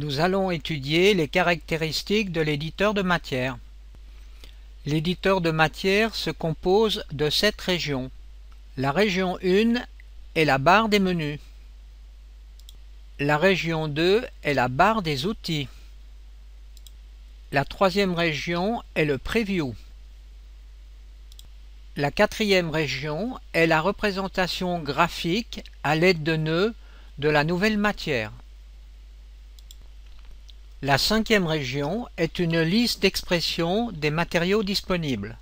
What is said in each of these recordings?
nous allons étudier les caractéristiques de l'éditeur de matière. L'éditeur de matière se compose de 7 régions. La région 1 est la barre des menus. La région 2 est la barre des outils. La 3e région est le preview. La 4e région est la représentation graphique à l'aide de nœuds de la nouvelle matière. La 5e région est une liste d'expressions des matériaux disponibles.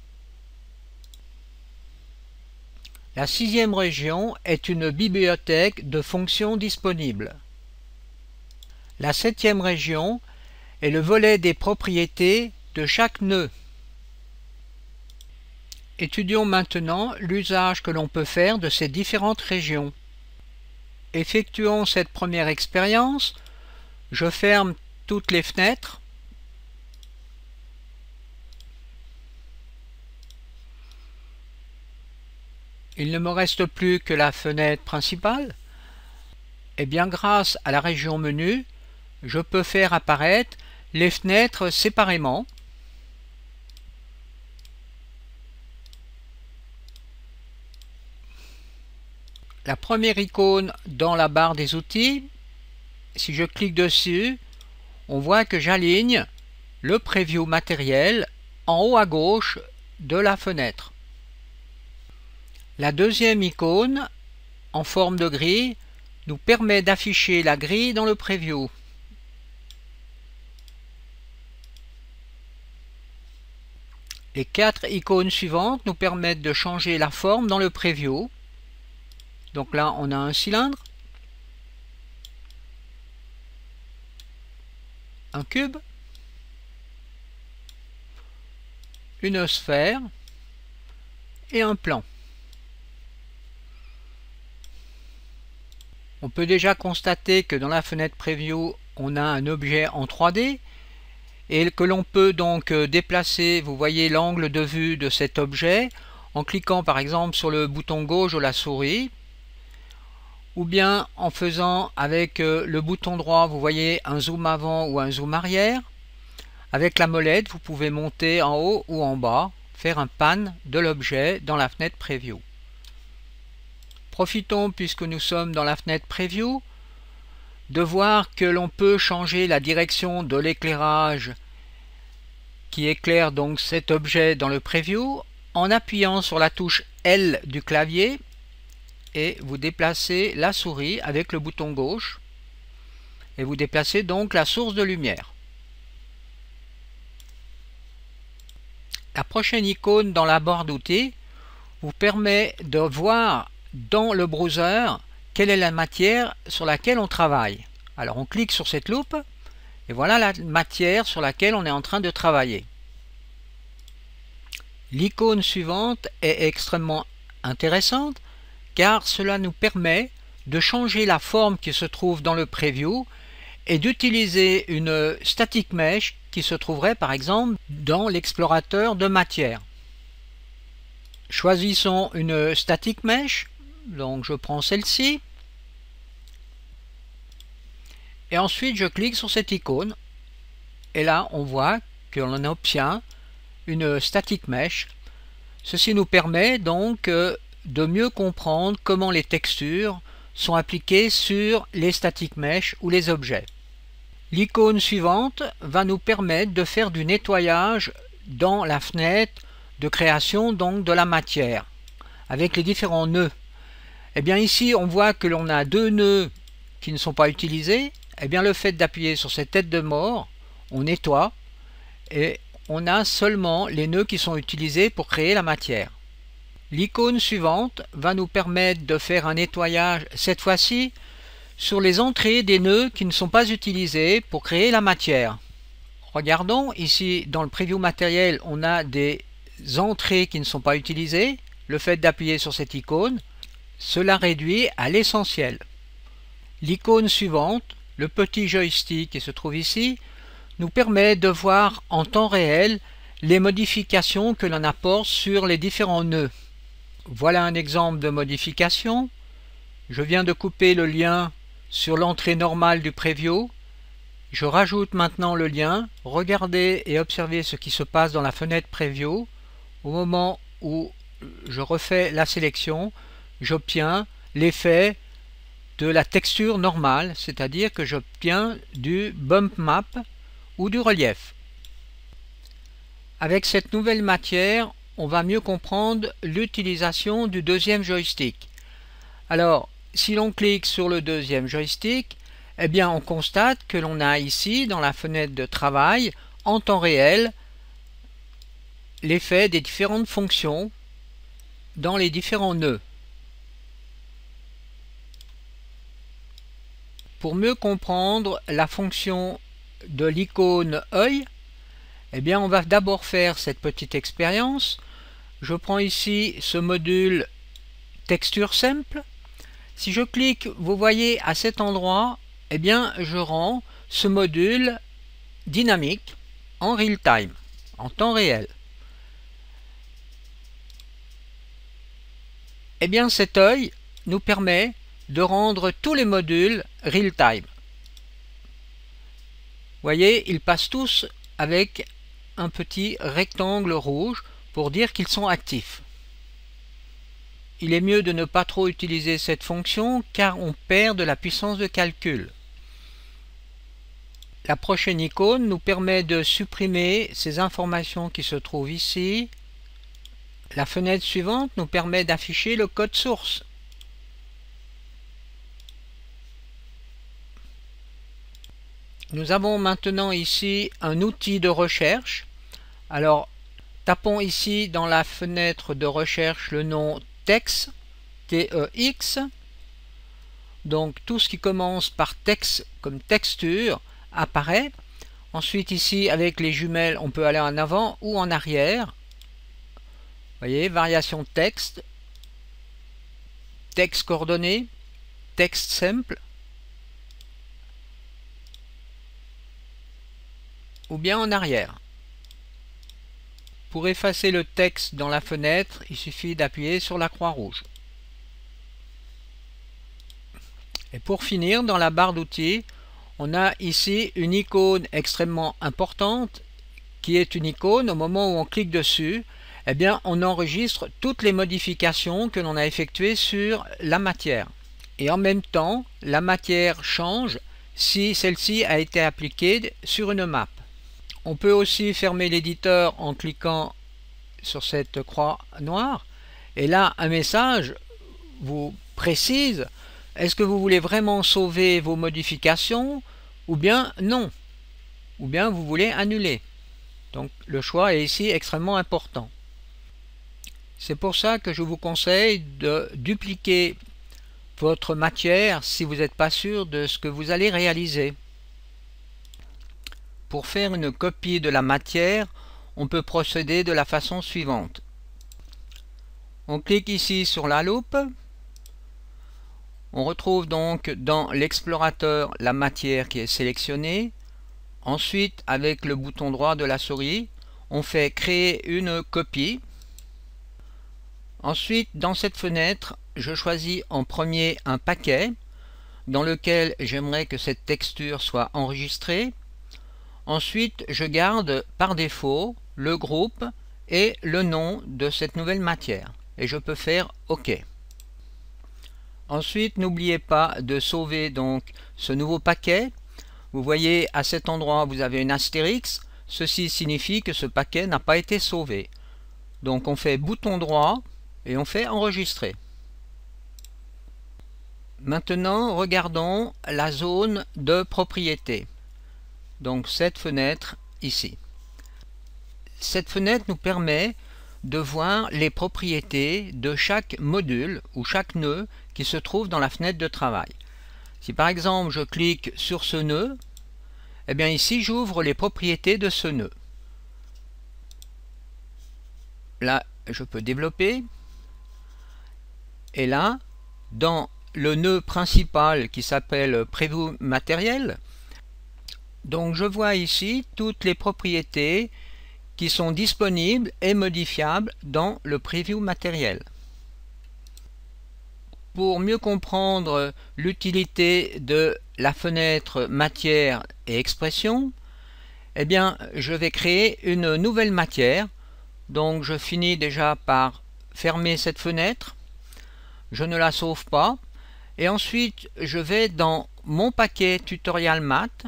La 6e région est une bibliothèque de fonctions disponibles. La 7e région est le volet des propriétés de chaque nœud. Étudions maintenant l'usage que l'on peut faire de ces différentes régions. Effectuons cette première expérience. Je ferme toutes les fenêtres. Il ne me reste plus que la fenêtre principale. Et bien grâce à la région menu, je peux faire apparaître les fenêtres séparément. La première icône dans la barre des outils, si je clique dessus, on voit que j'aligne le preview matériel en haut à gauche de la fenêtre. La deuxième icône, en forme de grille, nous permet d'afficher la grille dans le preview. Les 4 icônes suivantes nous permettent de changer la forme dans le preview. Donc là, on a un cylindre, un cube, une sphère et un plan. On peut déjà constater que dans la fenêtre Preview, on a un objet en 3D et que l'on peut donc déplacer, vous voyez l'angle de vue de cet objet en cliquant par exemple sur le bouton gauche de la souris, ou bien en faisant avec le bouton droit, vous voyez un zoom avant ou un zoom arrière. Avec la molette, vous pouvez monter en haut ou en bas, faire un pan de l'objet dans la fenêtre Preview. Profitons, puisque nous sommes dans la fenêtre Preview, de voir que l'on peut changer la direction de l'éclairage qui éclaire donc cet objet dans le Preview en appuyant sur la touche L du clavier et vous déplacez la souris avec le bouton gauche et vous déplacez donc la source de lumière. La prochaine icône dans la barre d'outils vous permet de voir dans le browser quelle est la matière sur laquelle on travaille. Alors on clique sur cette loupe et voilà la matière sur laquelle on est en train de travailler. L'icône suivante est extrêmement intéressante car cela nous permet de changer la forme qui se trouve dans le preview et d'utiliser une static mesh qui se trouverait par exemple dans l'explorateur de matière. Choisissons une static mesh, donc je prends celle-ci et ensuite je clique sur cette icône et là on voit qu'on obtient une static mesh. Ceci nous permet donc de mieux comprendre comment les textures sont appliquées sur les static mesh ou les objets. L'icône suivante va nous permettre de faire du nettoyage dans la fenêtre de création donc de la matière avec les différents nœuds. Et bien ici on voit que l'on a 2 nœuds qui ne sont pas utilisés. Et bien le fait d'appuyer sur cette tête de mort, on nettoie et on a seulement les nœuds qui sont utilisés pour créer la matière. L'icône suivante va nous permettre de faire un nettoyage, cette fois-ci, sur les entrées des nœuds qui ne sont pas utilisés pour créer la matière. Regardons, ici dans le preview matériel, on a des entrées qui ne sont pas utilisées. Le fait d'appuyer sur cette icône, cela réduit à l'essentiel. L'icône suivante, le petit joystick qui se trouve ici, nous permet de voir en temps réel les modifications que l'on apporte sur les différents nœuds. Voilà un exemple de modification. Je viens de couper le lien sur l'entrée normale du preview Je rajoute maintenant le lien. Regardez et observez ce qui se passe dans la fenêtre Preview. Au moment où je refais la sélection, j'obtiens l'effet de la texture normale, c'est-à-dire que j'obtiens du bump map ou du relief. Avec cette nouvelle matière, on va mieux comprendre l'utilisation du deuxième joystick. Alors, si l'on clique sur le deuxième joystick, eh bien on constate que l'on a ici, dans la fenêtre de travail, en temps réel, l'effet des différentes fonctions dans les différents nœuds. Pour mieux comprendre la fonction de l'icône œil, eh bien on va d'abord faire cette petite expérience. Je prends ici ce module texture simple. Si je clique, vous voyez à cet endroit, eh bien je rends ce module dynamique en real time, en temps réel. Eh bien cet œil nous permet de rendre tous les modules real time. Vous voyez, ils passent tous avec un petit rectangle rouge pour dire qu'ils sont actifs. Il est mieux de ne pas trop utiliser cette fonction car on perd de la puissance de calcul. La prochaine icône nous permet de supprimer ces informations qui se trouvent ici. La fenêtre suivante nous permet d'afficher le code source. Nous avons maintenant ici un outil de recherche. Alors, tapons ici dans la fenêtre de recherche le nom TEX, T-E-X. Donc tout ce qui commence par TEX comme texture apparaît. Ensuite ici avec les jumelles on peut aller en avant ou en arrière. Vous voyez, variation texte, texte coordonné, texte simple ou bien en arrière. Pour effacer le texte dans la fenêtre, il suffit d'appuyer sur la croix rouge. Et pour finir, dans la barre d'outils, on a ici une icône extrêmement importante qui est une icône, au moment où on clique dessus, eh bien, on enregistre toutes les modifications que l'on a effectuées sur la matière. Et en même temps, la matière change si celle-ci a été appliquée sur une map. On peut aussi fermer l'éditeur en cliquant sur cette croix noire. Et là, un message vous précise, est-ce que vous voulez vraiment sauver vos modifications ou bien non, ou bien vous voulez annuler. Donc le choix est ici extrêmement important. C'est pour ça que je vous conseille de dupliquer votre matière si vous n'êtes pas sûr de ce que vous allez réaliser. Pour faire une copie de la matière, on peut procéder de la façon suivante. On clique ici sur la loupe. On retrouve donc dans l'explorateur la matière qui est sélectionnée. Ensuite, avec le bouton droit de la souris, on fait créer une copie. Ensuite, dans cette fenêtre, je choisis en premier un paquet dans lequel j'aimerais que cette texture soit enregistrée. Ensuite, je garde par défaut le groupe et le nom de cette nouvelle matière. Et je peux faire OK. Ensuite, n'oubliez pas de sauver donc ce nouveau paquet. Vous voyez à cet endroit, vous avez une astérix. Ceci signifie que ce paquet n'a pas été sauvé. Donc on fait bouton droit et on fait enregistrer. Maintenant, regardons la zone de propriété. Donc cette fenêtre ici. Cette fenêtre nous permet de voir les propriétés de chaque module ou chaque nœud qui se trouve dans la fenêtre de travail. Si par exemple je clique sur ce nœud, eh bien ici j'ouvre les propriétés de ce nœud. Là je peux développer. Et là, dans le nœud principal qui s'appelle Preview matériel, donc je vois ici toutes les propriétés qui sont disponibles et modifiables dans le Preview matériel. Pour mieux comprendre l'utilité de la fenêtre matière et expression, eh bien je vais créer une nouvelle matière. Donc je finis déjà par fermer cette fenêtre, je ne la sauve pas, et ensuite je vais dans mon paquet tutorial maths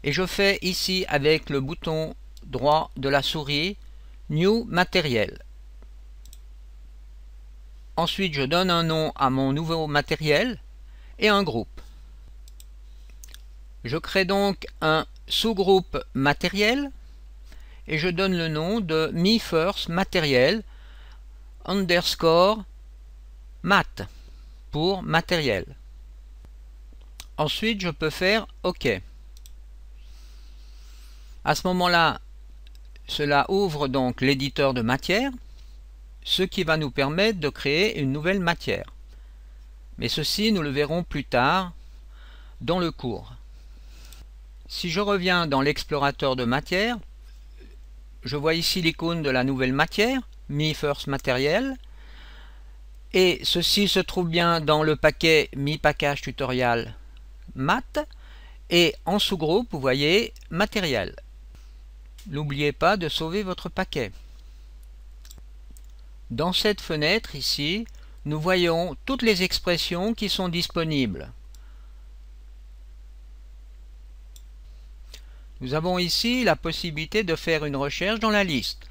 et je fais ici avec le bouton droit de la souris New Matériel. Ensuite je donne un nom à mon nouveau matériel et un groupe. Je crée donc un sous-groupe matériel et je donne le nom de MeFirstMaterial _ math pour matériel. Ensuite je peux faire OK. À ce moment-là, cela ouvre donc l'éditeur de matière, ce qui va nous permettre de créer une nouvelle matière. Mais ceci, nous le verrons plus tard dans le cours. Si je reviens dans l'explorateur de matière, je vois ici l'icône de la nouvelle matière, MeFirstMaterial, et ceci se trouve bien dans le paquet MePackage Tutorial Math, et en sous-groupe, vous voyez Matériel. N'oubliez pas de sauver votre paquet. Dans cette fenêtre ici, nous voyons toutes les expressions qui sont disponibles. Nous avons ici la possibilité de faire une recherche dans la liste.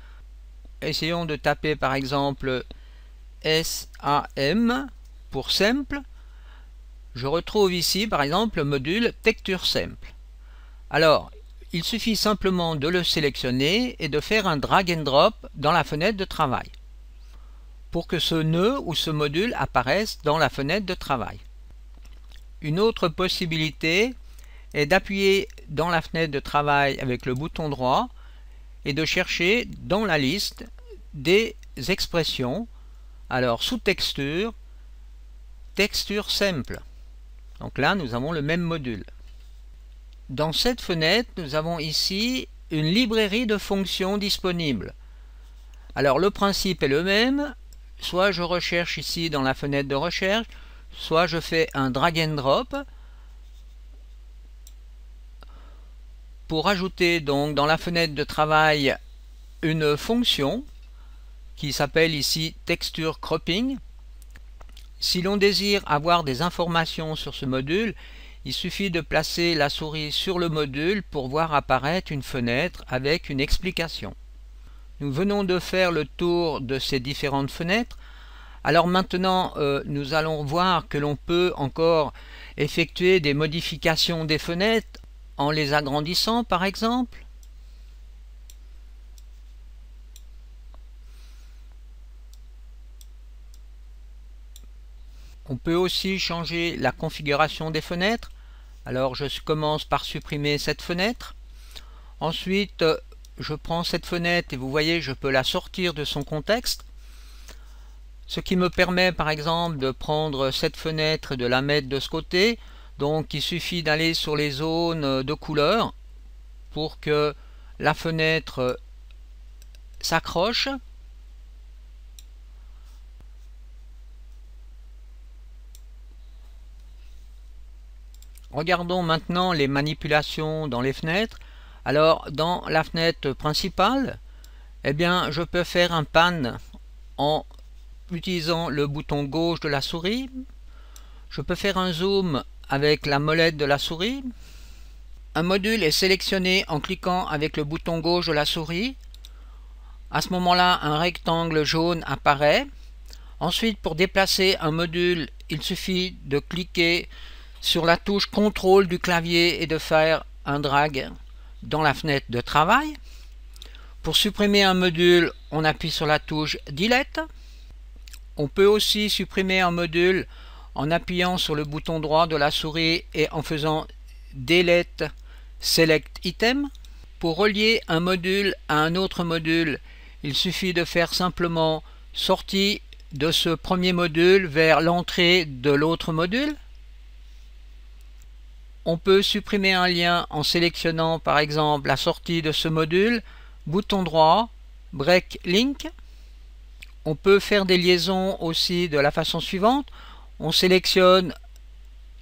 Essayons de taper par exemple SAM pour simple. Je retrouve ici par exemple le module texture simple. Alors, il suffit simplement de le sélectionner et de faire un drag and drop dans la fenêtre de travail pour que ce nœud ou ce module apparaisse dans la fenêtre de travail. Une autre possibilité est d'appuyer dans la fenêtre de travail avec le bouton droit et de chercher dans la liste des expressions. Alors sous texture, texture simple. Donc là nous avons le même module. Dans cette fenêtre, nous avons ici une librairie de fonctions disponibles. Alors le principe est le même, soit je recherche ici dans la fenêtre de recherche, soit je fais un drag and drop pour ajouter donc dans la fenêtre de travail une fonction qui s'appelle ici texture cropping. Si l'on désire avoir des informations sur ce module, il suffit de placer la souris sur le module pour voir apparaître une fenêtre avec une explication. Nous venons de faire le tour de ces différentes fenêtres. Alors maintenant, nous allons voir que l'on peut encore effectuer des modifications des fenêtres en les agrandissant par exemple. On peut aussi changer la configuration des fenêtres. Alors je commence par supprimer cette fenêtre. Ensuite, je prends cette fenêtre et vous voyez, je peux la sortir de son contexte. Ce qui me permet par exemple de prendre cette fenêtre et de la mettre de ce côté. Donc il suffit d'aller sur les zones de couleur pour que la fenêtre s'accroche. Regardons maintenant les manipulations dans les fenêtres. Alors dans la fenêtre principale, eh bien je peux faire un pan en utilisant le bouton gauche de la souris. Je peux faire un zoom avec la molette de la souris. Un module est sélectionné en cliquant avec le bouton gauche de la souris. À ce moment-là, un rectangle jaune apparaît. Ensuite, pour déplacer un module, il suffit de cliquer sur la touche contrôle du clavier et de faire un drag dans la fenêtre de travail. Pour supprimer un module, on appuie sur la touche delete. On peut aussi supprimer un module en appuyant sur le bouton droit de la souris et en faisant delete select item. Pour relier un module à un autre module, il suffit de faire simplement sortie de ce premier module vers l'entrée de l'autre module. On peut supprimer un lien en sélectionnant par exemple la sortie de ce module, bouton droit, break link. On peut faire des liaisons aussi de la façon suivante. On sélectionne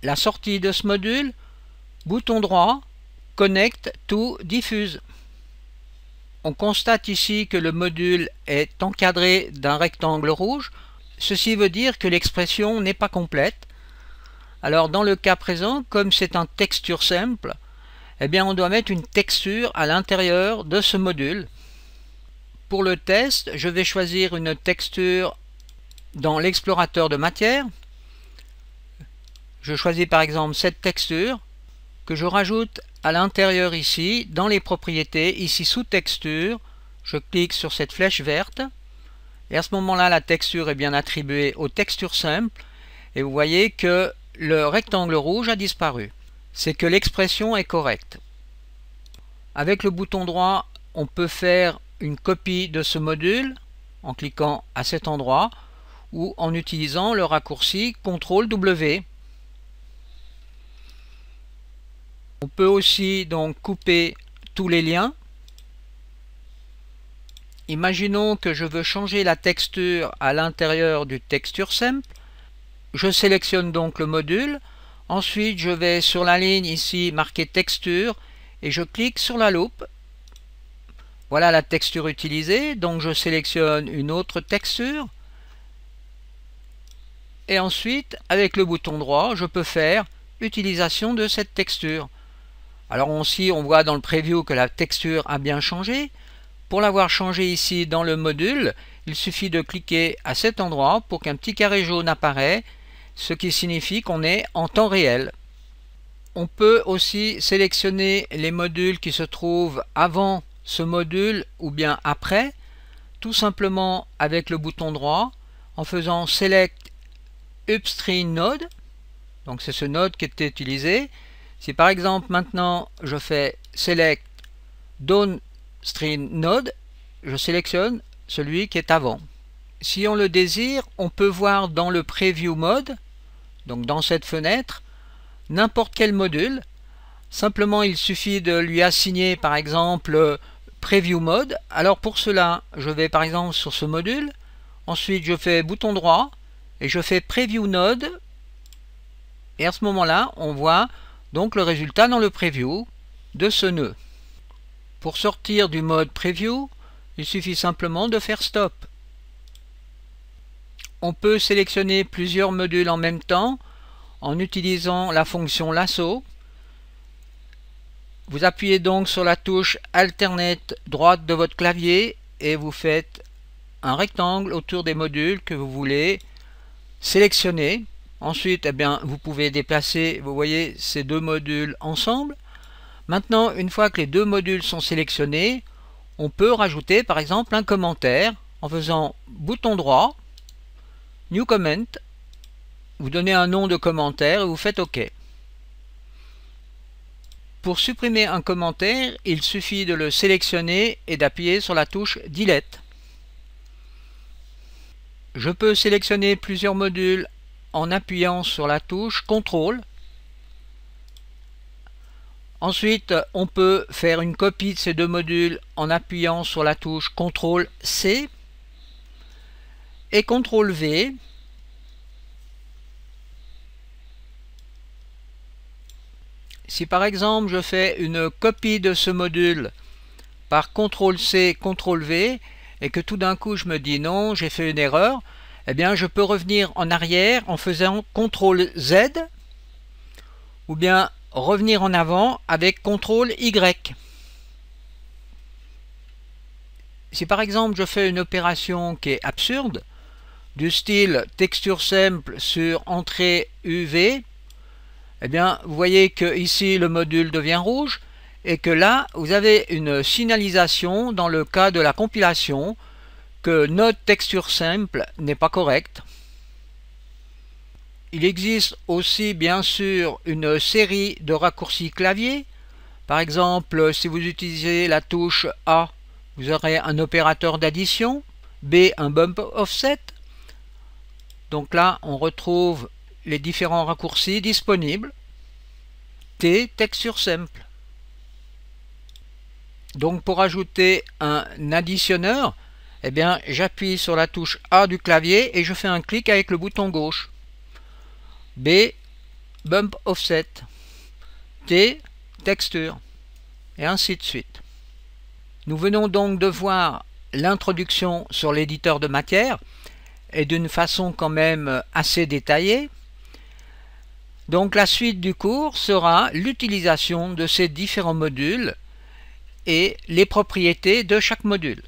la sortie de ce module, bouton droit, Connect to Diffuse. On constate ici que le module est encadré d'un rectangle rouge. Ceci veut dire que l'expression n'est pas complète. Alors dans le cas présent, comme c'est un texture simple, eh bien on doit mettre une texture à l'intérieur de ce module. Pour le test, je vais choisir une texture dans l'explorateur de matière. Je choisis par exemple cette texture que je rajoute à l'intérieur ici, dans les propriétés, ici sous texture. Je clique sur cette flèche verte et à ce moment-là, la texture est bien attribuée aux textures simples et vous voyez que le rectangle rouge a disparu. C'est que l'expression est correcte. Avec le bouton droit, on peut faire une copie de ce module en cliquant à cet endroit ou en utilisant le raccourci CTRL-W. On peut aussi donc couper tous les liens. Imaginons que je veux changer la texture à l'intérieur du texture simple. Je sélectionne donc le module. Ensuite, je vais sur la ligne ici marquée texture et je clique sur la loupe. Voilà la texture utilisée, donc je sélectionne une autre texture. Et ensuite, avec le bouton droit, je peux faire utilisation de cette texture. Alors ici, on voit dans le preview que la texture a bien changé. Pour l'avoir changé ici dans le module, il suffit de cliquer à cet endroit pour qu'un petit carré jaune apparaît, ce qui signifie qu'on est en temps réel. On peut aussi sélectionner les modules qui se trouvent avant ce module ou bien après, tout simplement avec le bouton droit en faisant Select Upstream Node. Donc c'est ce node qui était utilisé. Si par exemple maintenant je fais Select Downstream Node, je sélectionne celui qui est avant. Si on le désire, on peut voir dans le Preview Mode, donc dans cette fenêtre, n'importe quel module. Simplement il suffit de lui assigner par exemple Preview Mode. Alors pour cela, je vais par exemple sur ce module, ensuite je fais bouton droit et je fais Preview Node et à ce moment-là, on voit donc le résultat dans le preview de ce nœud. Pour sortir du mode preview, il suffit simplement de faire stop. On peut sélectionner plusieurs modules en même temps en utilisant la fonction lasso. Vous appuyez donc sur la touche Alternate droite de votre clavier et vous faites un rectangle autour des modules que vous voulez sélectionner. Ensuite, eh bien, vous pouvez déplacer, vous voyez, ces deux modules ensemble. Maintenant, une fois que les deux modules sont sélectionnés, on peut rajouter par exemple un commentaire en faisant bouton droit, New Comment, vous donnez un nom de commentaire et vous faites OK. Pour supprimer un commentaire, il suffit de le sélectionner et d'appuyer sur la touche Delete. Je peux sélectionner plusieurs modules en appuyant sur la touche CTRL. Ensuite, on peut faire une copie de ces deux modules en appuyant sur la touche CTRL-C et CTRL-V. Si par exemple je fais une copie de ce module par CTRL-C, CTRL-V et que tout d'un coup je me dis non, j'ai fait une erreur, eh bien je peux revenir en arrière en faisant CTRL-Z ou bien revenir en avant avec CTRL-Y. Si par exemple je fais une opération qui est absurde, du style texture simple sur entrée UV, eh bien vous voyez que ici le module devient rouge et que là vous avez une signalisation dans le cas de la compilation que notre texture simple n'est pas correcte. Il existe aussi bien sûr une série de raccourcis clavier. Par exemple, si vous utilisez la touche A, vous aurez un opérateur d'addition, B un bump offset. Donc là, on retrouve les différents raccourcis disponibles. T, texture simple. Donc pour ajouter un additionneur, eh bien j'appuie sur la touche A du clavier et je fais un clic avec le bouton gauche. B, bump offset, T, texture, et ainsi de suite. Nous venons donc de voir l'introduction sur l'éditeur de matière, et d'une façon quand même assez détaillée. Donc la suite du cours sera l'utilisation de ces différents modules et les propriétés de chaque module.